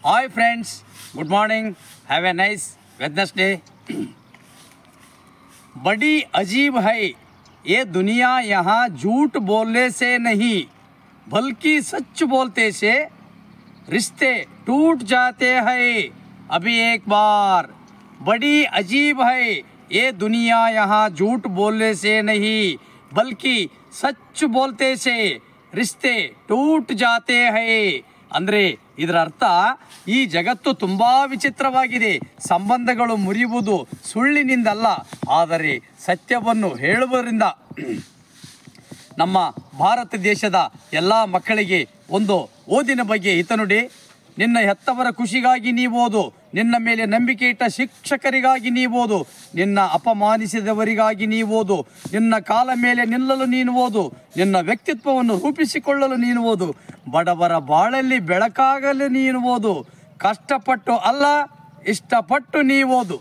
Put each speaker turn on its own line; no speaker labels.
Hi friends, good morning. Have a nice Wednesday. बड़ी अजीब है ये दुनिया, यहाँ झूठ बोलने से नहीं बल्कि सच बोलते से रिश्ते टूट जाते हैं। अभी एक बार, बड़ी अजीब है ये दुनिया, यहाँ झूठ बोलने से नहीं बल्कि सच बोलते से रिश्ते टूट जाते हैं। ಅಂದರೆ ಇದರ ಅರ್ಥ ಈ ಜಗತ್ತು ತುಂಬ ವಿಚಿತ್ರವಾಗಿದೆ. ಸಂಬಂಧಗಳು ಮುರಿಯುವುದು ಸುಳ್ಳಿನಿಂದಲ್ಲ, ಆದರೆ ಸತ್ಯವನ್ನು ಹೇಳುವುದರಿಂದ. ನಮ್ಮ ಭಾರತ ದೇಶದ ಎಲ್ಲ ಮಕ್ಕಳಿಗೆ ಒಂದು ಓದಿನ ಬಗ್ಗೆ ಹಿತನುಡಿ. ನಿನ್ನ ಹೆತ್ತವರ ಖುಷಿಗಾಗಿ ನೀವು ಓದು, ನಿನ್ನ ಮೇಲೆ ನಂಬಿಕೆ ಇಟ್ಟ ಶಿಕ್ಷಕರಿಗಾಗಿ ನೀವು ಓದು, ನಿನ್ನ ಅಪಮಾನಿಸಿದವರಿಗಾಗಿ ನೀವು ಓದು, ನಿನ್ನ ಕಾಲ ಮೇಲೆ ನಿಲ್ಲಲು ನೀನು ಓದು, ನಿನ್ನ ವ್ಯಕ್ತಿತ್ವವನ್ನು ರೂಪಿಸಿಕೊಳ್ಳಲು ನೀನು ಓದು, ಬಡವರ ಬಾಳಲ್ಲಿ ಬೆಳಕಾಗಲು ನೀನು ಓದು, ಕಷ್ಟಪಟ್ಟು ಅಲ್ಲ ಇಷ್ಟಪಟ್ಟು ನೀವು ಓದು.